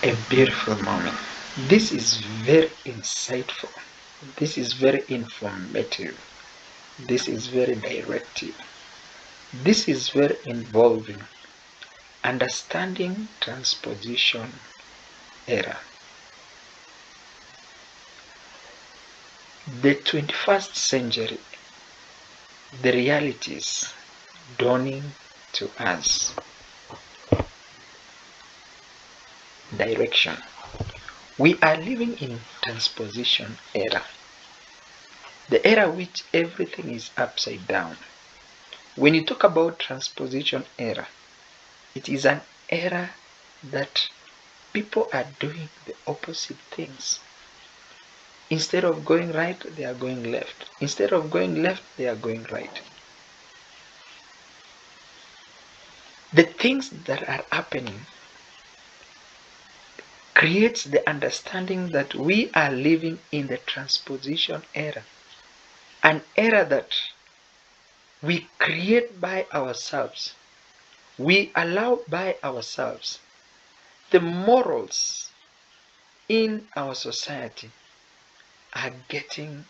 A beautiful moment. This is very insightful. This is very informative. This is very directive. This is very involving. Understanding transposition era. The 21st century, the realities dawning to us. Direction. We are living in transposition era. The era which everything is upside down. When you talk about transposition era, it is an era that people are doing the opposite things. Instead of going right, they are going left. Instead of going left, they are going right. The things that are happening creates the understanding that we are living in the transposition era. An era that we create by ourselves. We allow by ourselves. The morals in our society are getting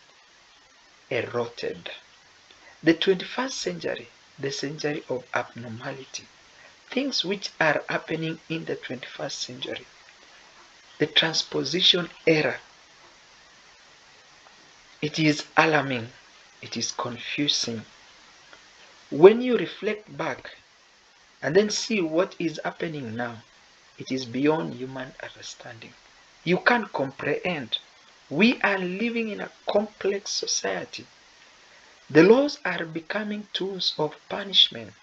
eroded. The 21st century, the century of abnormality, things which are happening in the 21st century, the transposition era, it is alarming, it is confusing. When you reflect back and then see what is happening now, it is beyond human understanding. You can't comprehend. We are living in a complex society. The laws are becoming tools of punishment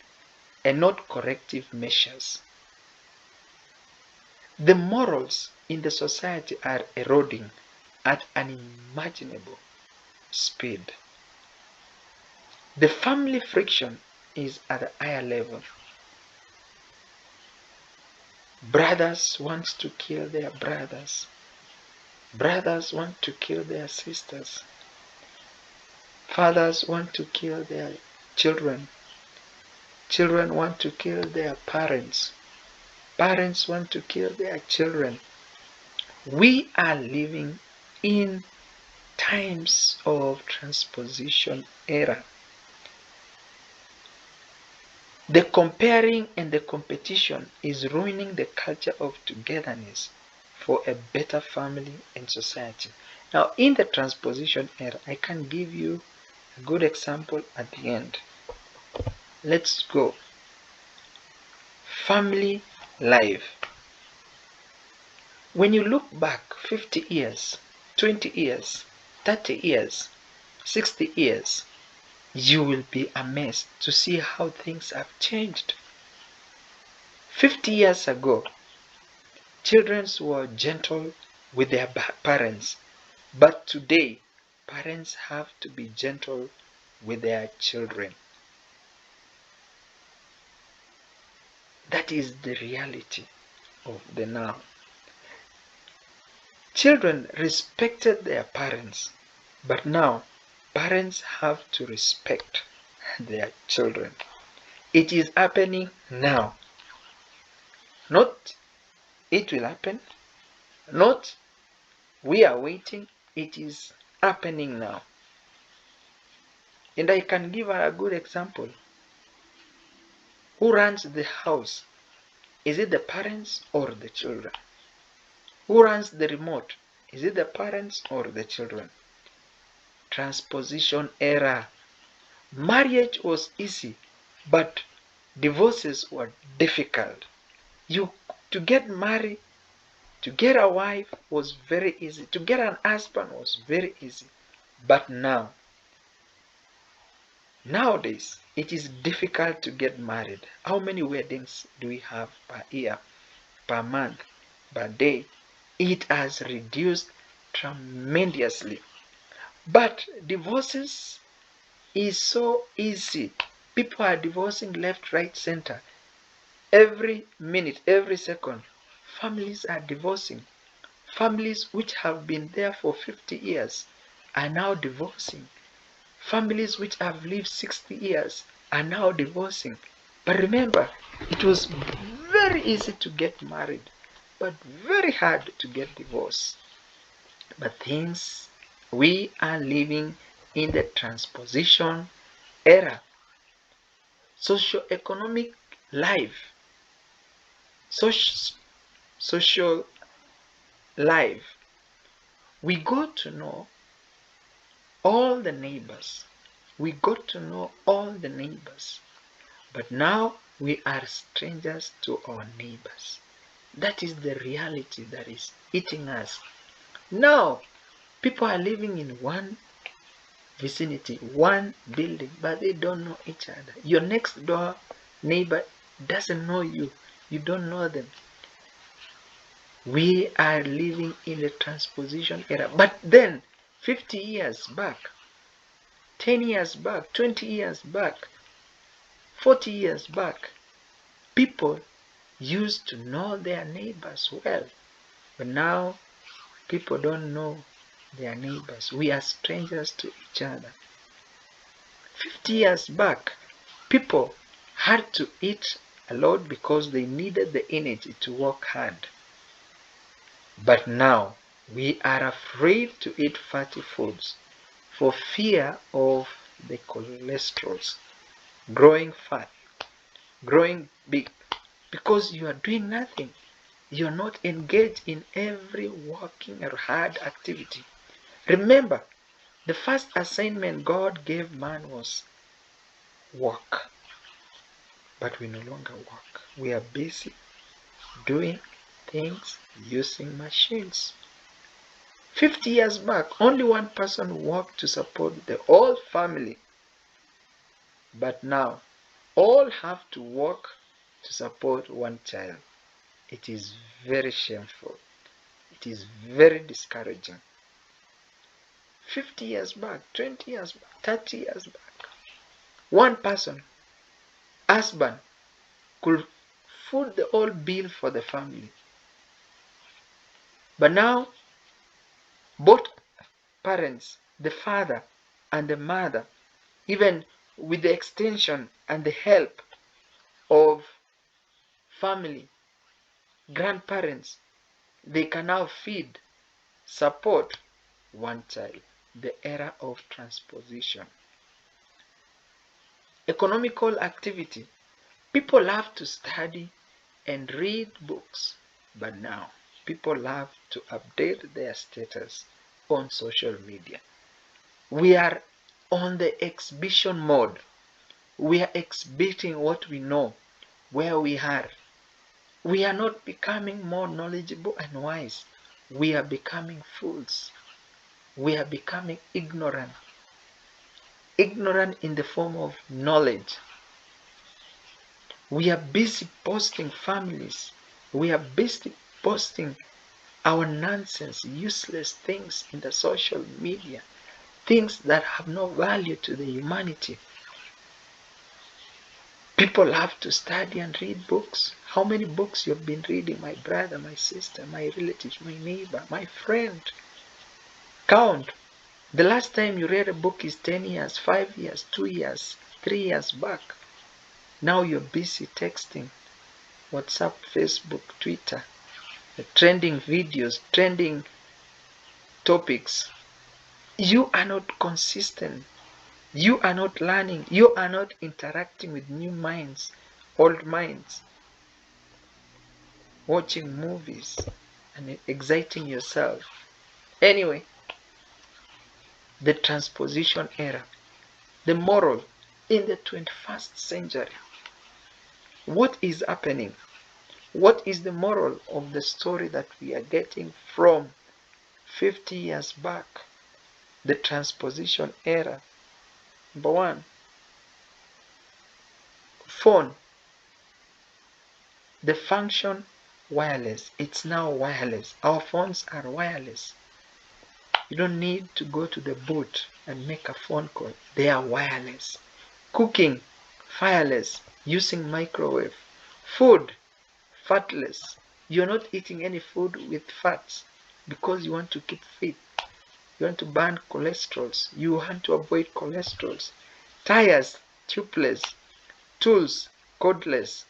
and not corrective measures. The morals in the society are eroding at an unimaginable speed. The family friction is at a higher level. Brothers want to kill their brothers. Brothers want to kill their sisters. Fathers want to kill their children. Children want to kill their parents. Parents want to kill their children. We are living in times of transposition era. The comparing and the competition is ruining the culture of togetherness for a better family and society. Now, in the transposition era, I can give you a good example at the end. Let's go. Family life. When you look back 50 years, 20 years, 30 years, 60 years, you will be amazed to see how things have changed. 50 years ago, children were gentle with their parents, but today, parents have to be gentle with their children. That is the reality of the now. Children respected their parents, but now parents have to respect their children. It is happening now. Not it will happen, not we are waiting, it is happening now. And I can give a good example. Who runs the house? Is it the parents or the children? Who runs the remote? Is it the parents or the children? Transposition era. Marriage was easy, but divorces were difficult. To get married, to get a wife was very easy. To get an husband was very easy. But nowadays, it is difficult to get married. How many weddings do we have per year, per month, per day? It has reduced tremendously. But divorces is so easy. People are divorcing left, right, center. Every minute, every second, families are divorcing. Families which have been there for 50 years are now divorcing. Families which have lived 60 years are now divorcing. But remember, it was very easy to get married. but very hard to get divorced. But we are living in the transposition era. Socio-economic life, social life, we got to know all the neighbors. We got to know all the neighbors. But now we are strangers to our neighbors. That is the reality that is eating us. Now, people are living in one vicinity, one building, but they don't know each other. Your next door neighbor doesn't know you. You don't know them. We are living in the transposition era. But then, 50 years back, 10 years back, 20 years back, 40 years back, people used to know their neighbors well. But now, people don't know their neighbors. We are strangers to each other. 50 years back, people had to eat a lot because they needed the energy to work hard. But now, we are afraid to eat fatty foods for fear of the cholesterols growing fat, growing big, because you are doing nothing. You are not engaged in every working or hard activity. Remember, the first assignment God gave man was work. But we no longer work. We are busy doing things using machines. 50 years back, only one person worked to support the whole family. But now, all have to work to support one child. It is very shameful. It is very discouraging. 50 years back, 20 years back, 30 years back, one person, husband, could foot the whole bill for the family. But now, both parents, the father and the mother, even with the extension and the help of family, grandparents, they can now feed, support one child. The era of transposition. Economical activity. People love to study and read books, but now people love to update their status on social media. We are on the exhibition mode. We are exhibiting what we know, where we are. We are not becoming more knowledgeable and wise. We are becoming fools. We are becoming ignorant. Ignorant in the form of knowledge. We are busy posting families. We are busy posting our nonsense, useless things in the social media. Things that have no value to the humanity. People have to study and read books. How many books you've been reading, my brother, my sister, my relatives, my neighbor, my friend? Count. The last time you read a book is 10 years, 5 years, 2 years, 3 years back. Now you're busy texting, WhatsApp, Facebook, Twitter, trending videos, trending topics. You are not consistent. You are not learning. You are not interacting with new minds, old minds. Watching movies and exciting yourself. Anyway, the transposition era. The moral in the 21st century. What is happening? What is the moral of the story that we are getting from 50 years back? The transposition era. Number one, phone. The function wireless. It's now wireless. Our phones are wireless. You don't need to go to the booth and make a phone call. They are wireless. Cooking, fireless, using microwave. Food, fatless. You're not eating any food with fats because you want to keep fit. You want to burn cholesterols. You want to avoid cholesterols. Tires, tubeless. Tools, cordless.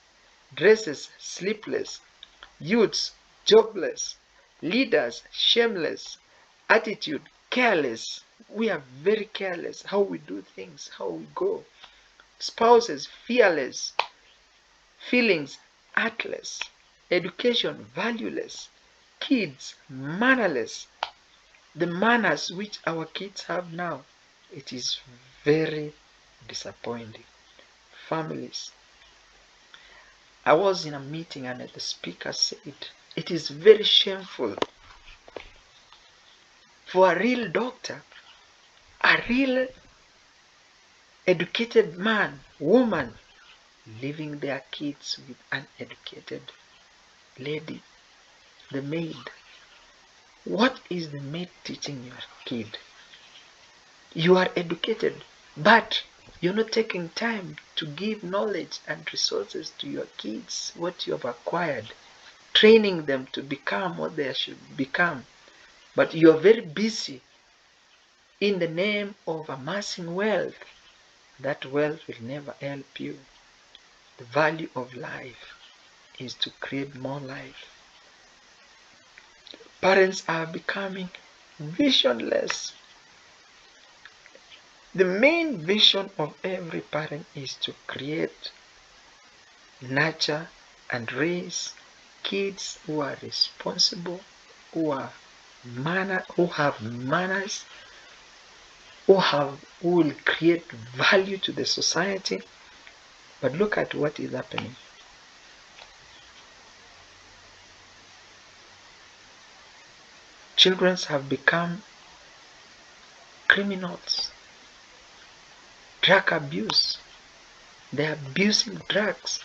Dresses, sleeveless. Youths, jobless, leaders shameless, attitude careless. We are very careless how we do things, how we go. Spouses fearless, feelings artless, education valueless, kids mannerless. The manners which our kids have now, it is very disappointing. Families. I was in a meeting and the speaker said, it is very shameful for a real doctor, a real educated man, woman, leaving their kids with an uneducated lady, the maid. What is the maid teaching your kid? You are educated, but you're not taking time to give knowledge and resources to your kids, what you have acquired, training them to become what they should become. But you're very busy in the name of amassing wealth. That wealth will never help you. The value of life is to create more life. Parents are becoming visionless. The main vision of every parent is to create, nurture, and raise kids who are responsible, who have manners, who will create value to the society. But look at what is happening. Children have become criminals. Drug abuse. They are abusing drugs.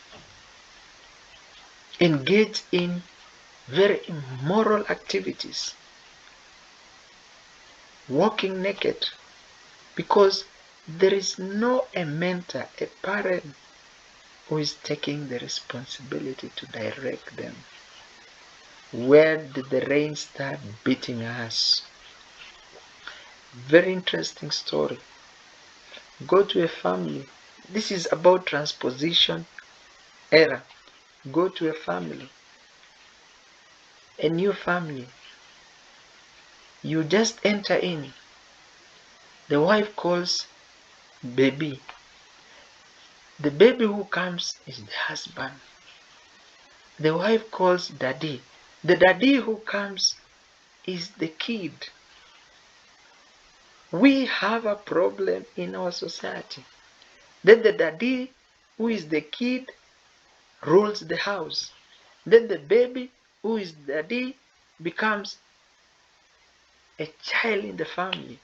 Engage in very immoral activities. Walking naked. Because there is no a mentor, a parent who is taking the responsibility to direct them. Where did the rain start beating us? Very interesting story. Go to a family. This is about transposition era. Go to a family. A new family. You just enter in. The wife calls baby. The baby who comes is the husband. The wife calls daddy. The daddy who comes is the kid. We have a problem in our society. Then the daddy, who is the kid, rules the house. Then the baby, who is daddy, becomes a child in the family.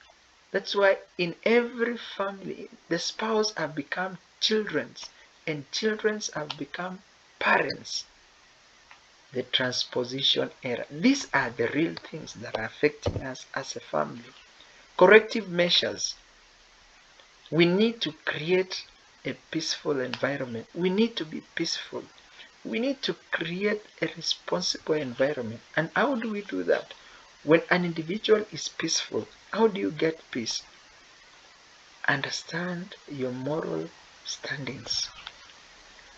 That's why in every family, the spouse have become children, and children have become parents. The transposition era. These are the real things that are affecting us as a family. Corrective measures. We need to create a peaceful environment. We need to be peaceful. We need to create a responsible environment. And how do we do that? When an individual is peaceful, how do you get peace? Understand your moral standings.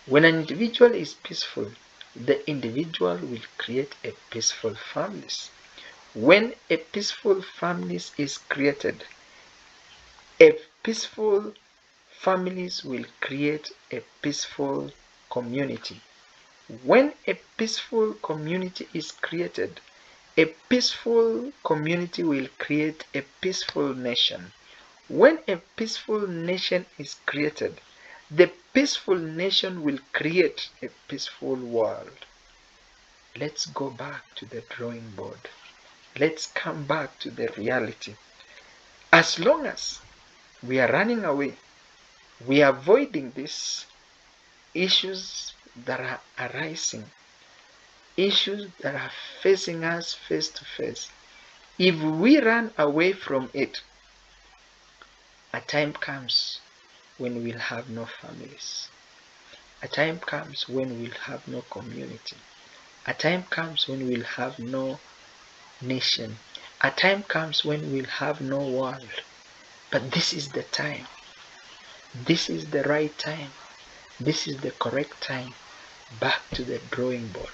When an individual is peaceful, the individual will create a peaceful families. When a peaceful families is created, a peaceful families will create a peaceful community. When a peaceful community is created, a peaceful community will create a peaceful nation. When a peaceful nation is created, the peaceful nation will create a peaceful world. Let's go back to the drawing board. Let's come back to the reality. As long as we are running away, we are avoiding these issues that are arising, issues that are facing us face to face. If we run away from it, a time comes when we'll have no families. A time comes when we'll have no community. A time comes when we'll have no nation. A time comes when we'll have no world. But this is the time. This is the right time. This is the correct time. Back to the drawing board.